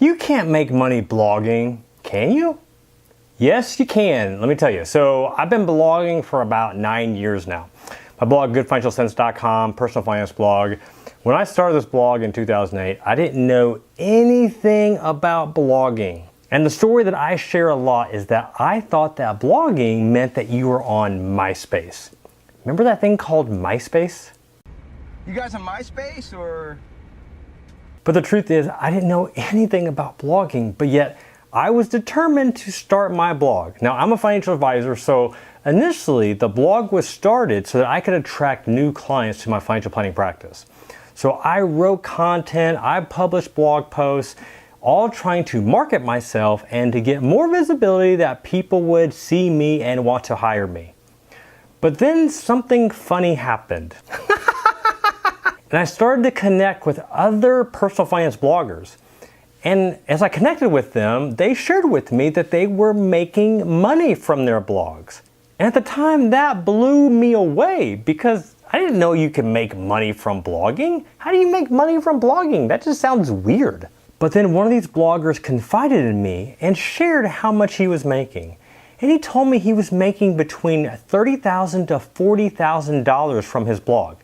You can't make money blogging, can you? Yes, you can. Let me tell you. So I've been blogging for about 9 years now. My blog, goodfinancialsense.com, personal finance blog. When I started this blog in 2008, I didn't know anything about blogging. And the story that I share a lot is that I thought that blogging meant that you were on MySpace. Remember that thing called MySpace? You guys on MySpace or? But the truth is, I didn't know anything about blogging, but yet I was determined to start my blog. Now, I'm a financial advisor, so initially the blog was started so that I could attract new clients to my financial planning practice. So I wrote content, I published blog posts, all trying to market myself and to get more visibility that people would see me and want to hire me. But then something funny happened. And I started to connect with other personal finance bloggers. And as I connected with them, they shared with me that they were making money from their blogs. And at the time, that blew me away because I didn't know you could make money from blogging. How do you make money from blogging? That just sounds weird. But then one of these bloggers confided in me and shared how much he was making. And he told me he was making between $30,000 to $40,000 from his blog.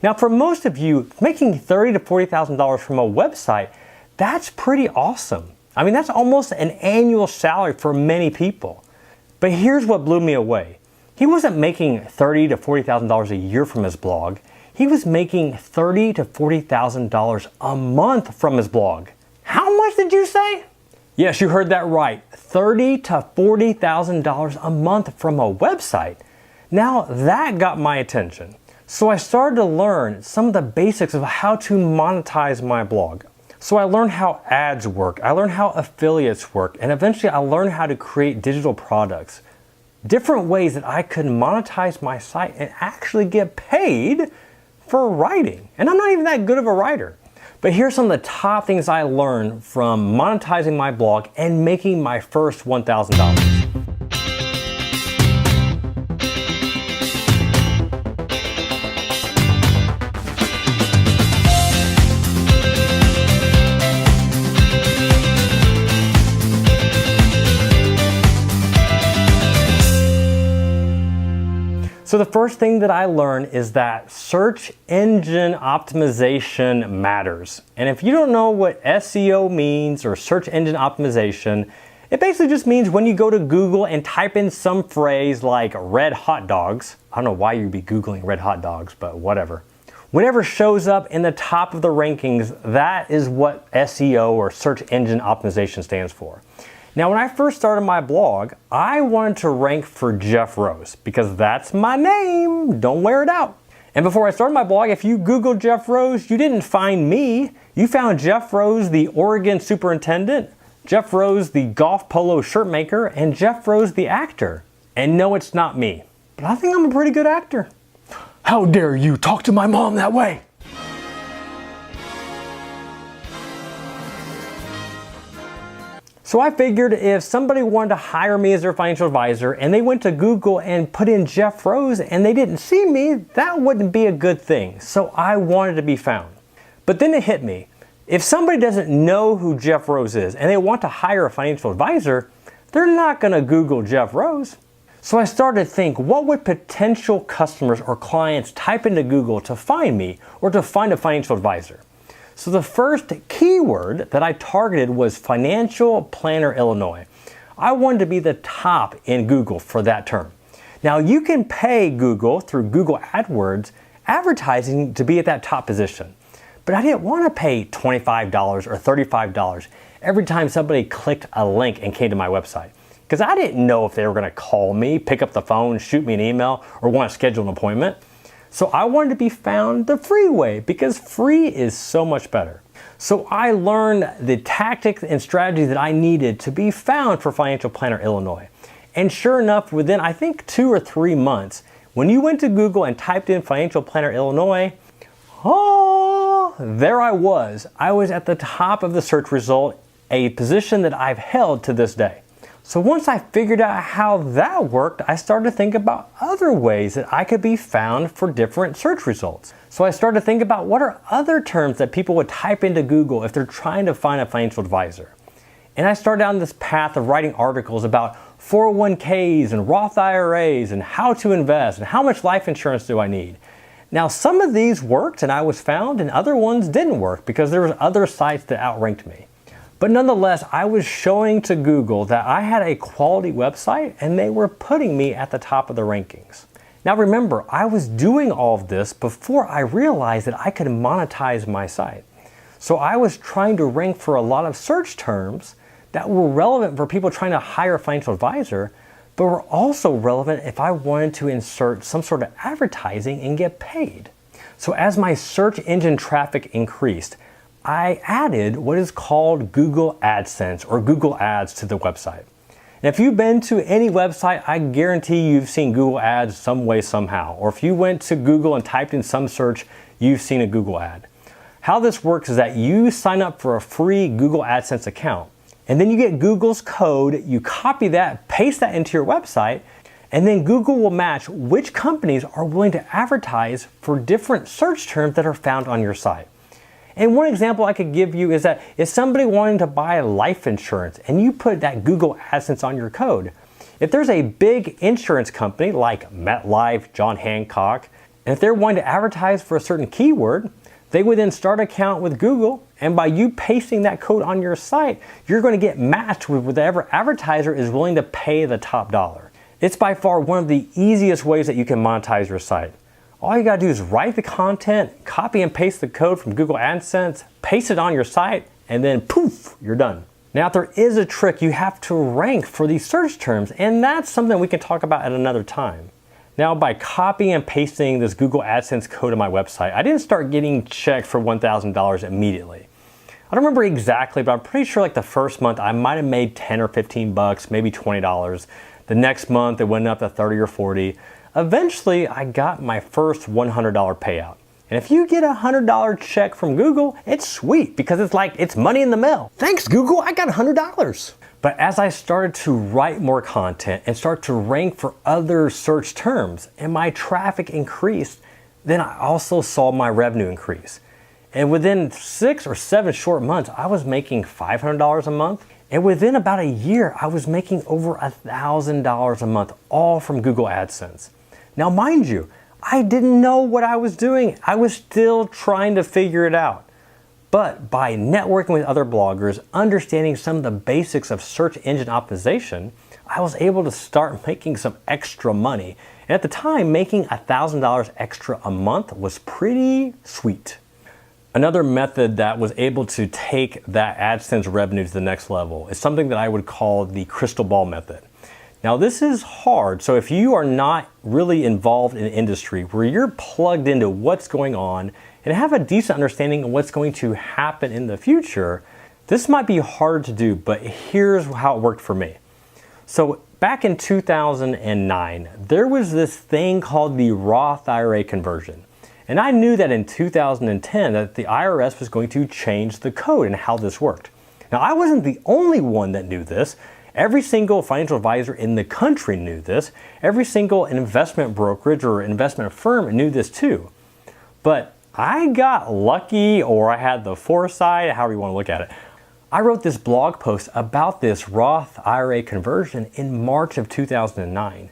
Now, for most of you, making $30,000 to $40,000 from a website, that's pretty awesome. I mean, that's almost an annual salary for many people. But here's what blew me away. He wasn't making $30,000 to $40,000 a year from his blog. He was making $30,000 to $40,000 a month from his blog. How much did you say? Yes, you heard that right. $30,000 to $40,000 a month from a website. Now that got my attention. So I started to learn some of the basics of how to monetize my blog. So I learned how ads work, I learned how affiliates work, and eventually I learned how to create digital products. Different ways that I could monetize my site and actually get paid for writing. And I'm not even that good of a writer. But here's some of the top things I learned from monetizing my blog and making my first $1,000. So the first thing that I learned is that search engine optimization matters. And if you don't know what SEO means or search engine optimization, it basically just means when you go to Google and type in some phrase like red hot dogs, I don't know why you'd be Googling red hot dogs, but whatever. Whatever shows up in the top of the rankings, that is what SEO or search engine optimization stands for. Now, when I first started my blog, I wanted to rank for Jeff Rose because that's my name. Don't wear it out. And before I started my blog, if you Googled Jeff Rose, you didn't find me. You found Jeff Rose, the Oregon superintendent, Jeff Rose, the golf polo shirt maker, and Jeff Rose, the actor. And no, it's not me, but I think I'm a pretty good actor. How dare you talk to my mom that way? So I figured if somebody wanted to hire me as their financial advisor and they went to Google and put in Jeff Rose and they didn't see me, that wouldn't be a good thing. So I wanted to be found. But then it hit me. If somebody doesn't know who Jeff Rose is and they want to hire a financial advisor, they're not going to Google Jeff Rose. So I started to think, what would potential customers or clients type into Google to find me or to find a financial advisor? So the first keyword that I targeted was Financial Planner Illinois. I wanted to be the top in Google for that term. Now you can pay Google through Google AdWords advertising to be at that top position. But I didn't want to pay $25 or $35 every time somebody clicked a link and came to my website. Because I didn't know if they were going to call me, pick up the phone, shoot me an email, or want to schedule an appointment. So I wanted to be found the free way because free is so much better. So I learned the tactics and strategies that I needed to be found for Financial Planner Illinois. And sure enough, within I think 2 or 3 months, when you went to Google and typed in Financial Planner Illinois, oh, there I was. I was at the top of the search result, a position that I've held to this day. So once I figured out how that worked, I started to think about other ways that I could be found for different search results. So I started to think about what are other terms that people would type into Google if they're trying to find a financial advisor. And I started down this path of writing articles about 401ks and Roth IRAs and how to invest and how much life insurance do I need. Now some of these worked and I was found, and other ones didn't work because there was other sites that outranked me. But nonetheless, I was showing to Google that I had a quality website and they were putting me at the top of the rankings. Now remember, I was doing all of this before I realized that I could monetize my site. So I was trying to rank for a lot of search terms that were relevant for people trying to hire a financial advisor, but were also relevant if I wanted to insert some sort of advertising and get paid. So as my search engine traffic increased, I added what is called Google AdSense or Google Ads to the website. And if you've been to any website, I guarantee you've seen Google Ads some way, somehow. Or if you went to Google and typed in some search, you've seen a Google ad. How this works is that you sign up for a free Google AdSense account, and then you get Google's code, you copy that, paste that into your website, and then Google will match which companies are willing to advertise for different search terms that are found on your site. And one example I could give you is that if somebody wanting to buy life insurance and you put that Google AdSense on your code, if there's a big insurance company like MetLife, John Hancock, and if they're wanting to advertise for a certain keyword, they would then start an account with Google, and by you pasting that code on your site, you're going to get matched with whatever advertiser is willing to pay the top dollar. It's by far one of the easiest ways that you can monetize your site. All you gotta do is write the content, copy and paste the code from Google AdSense, paste it on your site, and then poof, you're done. Now, if there is a trick, you have to rank for these search terms, and that's something we can talk about at another time. Now, by copying and pasting this Google AdSense code on my website, I didn't start getting checks for $1,000 immediately. I don't remember exactly, but I'm pretty sure like the first month I might have made 10 or 15 bucks, maybe $20. The next month it went up to 30 or 40. Eventually, I got my first $100 payout. And if you get a $100 check from Google, it's sweet because it's like it's money in the mail. Thanks, Google, I got $100. But as I started to write more content and start to rank for other search terms and my traffic increased, then I also saw my revenue increase. And within 6 or 7 short months, I was making $500 a month. And within about a year, I was making over $1,000 a month, all from Google AdSense. Now, mind you, I didn't know what I was doing. I was still trying to figure it out. But by networking with other bloggers, understanding some of the basics of search engine optimization, I was able to start making some extra money. And at the time, making $1,000 extra a month was pretty sweet. Another method that was able to take that AdSense revenue to the next level is something that I would call the crystal ball method. Now, this is hard, so if you are not really involved in an industry where you're plugged into what's going on and have a decent understanding of what's going to happen in the future, this might be hard to do, but here's how it worked for me. So back in 2009, there was this thing called the Roth IRA conversion. And I knew that in 2010 that the IRS was going to change the code and how this worked. Now, I wasn't the only one that knew this. Every single financial advisor in the country knew this. Every single investment brokerage or investment firm knew this too. But I got lucky, or I had the foresight, however you want to look at it. I wrote this blog post about this Roth IRA conversion in March of 2009,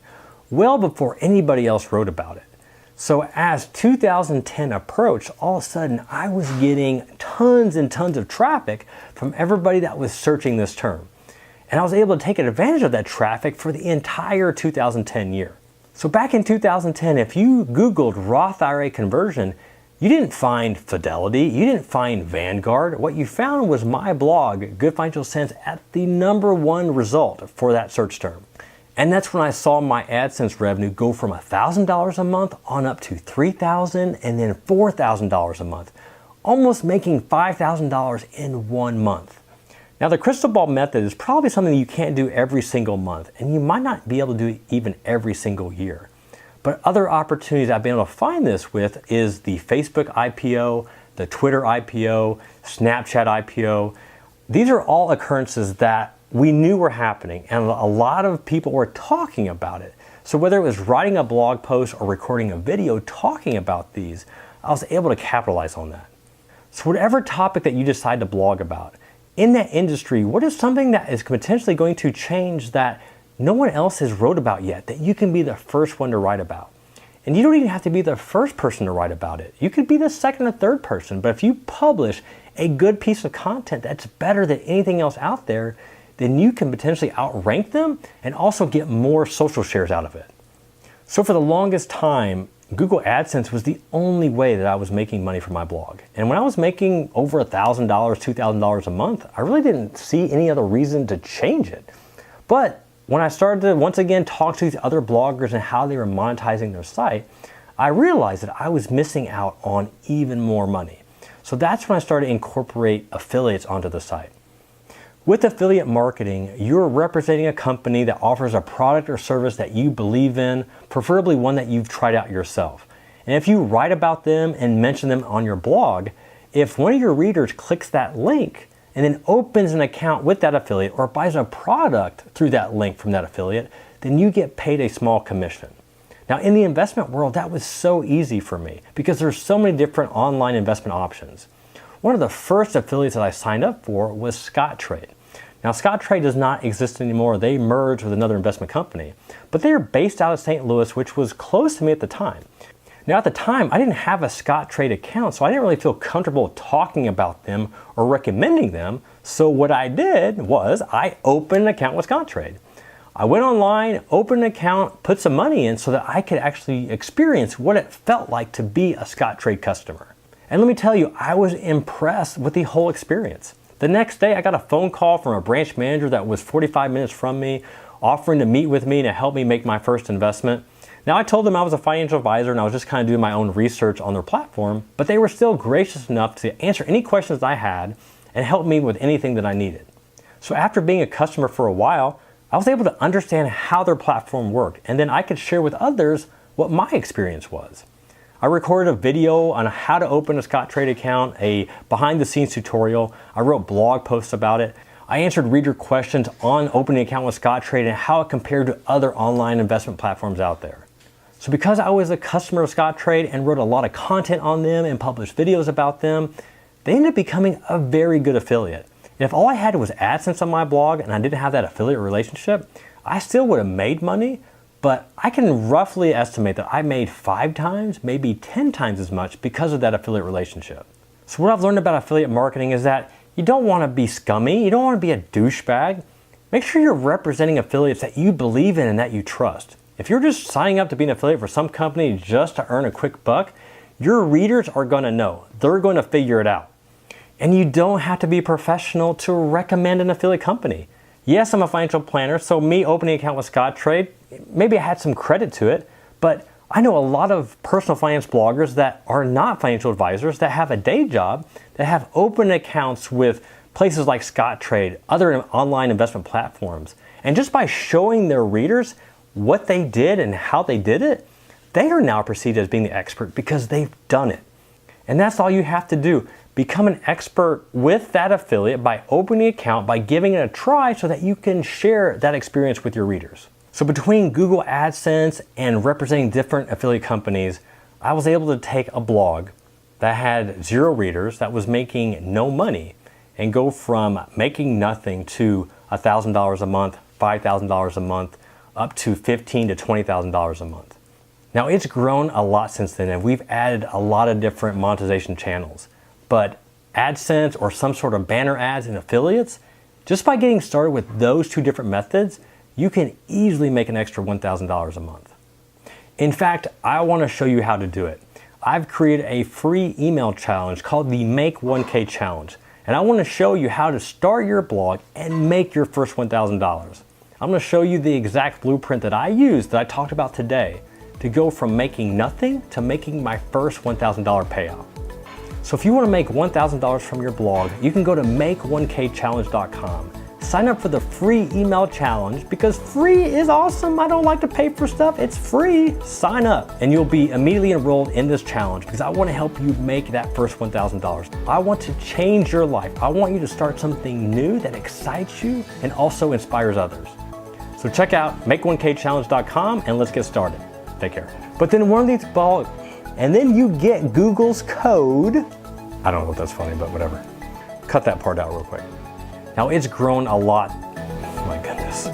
well before anybody else wrote about it. So as 2010 approached, all of a sudden I was getting tons and tons of traffic from everybody that was searching this term. And I was able to take advantage of that traffic for the entire 2010 year. So back in 2010, if you Googled Roth IRA conversion, you didn't find Fidelity, you didn't find Vanguard. What you found was my blog, Good Financial Sense, at the #1 result for that search term. And that's when I saw my AdSense revenue go from $1,000 a month on up to $3,000 and then $4,000 a month, almost making $5,000 in 1 month. Now, the crystal ball method is probably something you can't do every single month, and you might not be able to do it even every single year. But other opportunities I've been able to find this with is the Facebook IPO, the Twitter IPO, Snapchat IPO. These are all occurrences that we knew were happening and a lot of people were talking about it. So whether it was writing a blog post or recording a video talking about these, I was able to capitalize on that. So whatever topic that you decide to blog about, in that industry, what is something that is potentially going to change that no one else has wrote about yet, that you can be the first one to write about? And you don't even have to be the first person to write about it. You could be the second or third person, but if you publish a good piece of content that's better than anything else out there, then you can potentially outrank them and also get more social shares out of it. So for the longest time, Google AdSense was the only way that I was making money from my blog. And when I was making over $1,000, $2,000 a month, I really didn't see any other reason to change it. But when I started to once again talk to these other bloggers and how they were monetizing their site, I realized that I was missing out on even more money. So that's when I started to incorporate affiliates onto the site. With affiliate marketing, you're representing a company that offers a product or service that you believe in, preferably one that you've tried out yourself. And if you write about them and mention them on your blog, if one of your readers clicks that link and then opens an account with that affiliate or buys a product through that link from that affiliate, then you get paid a small commission. Now in the investment world, that was so easy for me because there's so many different online investment options. One of the first affiliates that I signed up for was Scottrade. Now Scottrade does not exist anymore. They merged with another investment company, but they are based out of St. Louis, which was close to me at the time. Now at the time, I didn't have a Scottrade account, so I didn't really feel comfortable talking about them or recommending them. So what I did was I opened an account with Scottrade. I went online, opened an account, put some money in so that I could actually experience what it felt like to be a Scottrade customer. And let me tell you, I was impressed with the whole experience. The next day, I got a phone call from a branch manager that was 45 minutes from me, offering to meet with me to help me make my first investment. Now, I told them I was a financial advisor and I was just kind of doing my own research on their platform, but they were still gracious enough to answer any questions I had and help me with anything that I needed. So after being a customer for a while, I was able to understand how their platform worked, and then I could share with others what my experience was. I recorded a video on how to open a Scottrade account, a behind-the-scenes tutorial. I wrote blog posts about it. I answered reader questions on opening an account with Scottrade and how it compared to other online investment platforms out there. So because I was a customer of Scottrade and wrote a lot of content on them and published videos about them, they ended up becoming a very good affiliate. And if all I had was AdSense on my blog and I didn't have that affiliate relationship, I still would have made money, but I can roughly estimate that I made 5 times, maybe 10 times as much because of that affiliate relationship. So what I've learned about affiliate marketing is that you don't want to be scummy, you don't want to be a douchebag. Make sure you're representing affiliates that you believe in and that you trust. If you're just signing up to be an affiliate for some company just to earn a quick buck, your readers are going to know. They're going to figure it out. And you don't have to be professional to recommend an affiliate company. Yes, I'm a financial planner, so me opening an account with Scottrade, maybe I had some credit to it, but I know a lot of personal finance bloggers that are not financial advisors that have a day job that have open accounts with places like Scottrade, other online investment platforms. And just by showing their readers what they did and how they did it, they are now perceived as being the expert because they've done it. And that's all you have to do. Become an expert with that affiliate by opening an account, by giving it a try so that you can share that experience with your readers. So between Google AdSense and representing different affiliate companies, I was able to take a blog that had 0 readers, that was making no money, and go from making nothing to $1,000 a month, $5,000 a month, up to $15,000 to $20,000 a month. Now it's grown a lot since then, and we've added a lot of different monetization channels. But AdSense or some sort of banner ads and affiliates, just by getting started with those 2 different methods, you can easily make an extra $1,000 a month. In fact, I want to show you how to do it. I've created a free email challenge called the Make 1K Challenge, and I want to show you how to start your blog and make your first $1,000. I'm going to show you the exact blueprint that I used, that I talked about today, to go from making nothing to making my first $1,000 payout. So if you want to make $1,000 from your blog, you can go to make1kchallenge.com. sign up for the free email challenge because free is awesome. I don't like to pay for stuff. It's free. Sign up and you'll be immediately enrolled in this challenge because I want to help you make that first $1,000. I want to change your life. I want you to start something new that excites you and also inspires others. So check out make1kchallenge.com and let's get started. Take care. But then one of these and then you get Google's code. I don't know if that's funny, but whatever. Cut that part out real quick. Now it's grown a lot. Oh my goodness.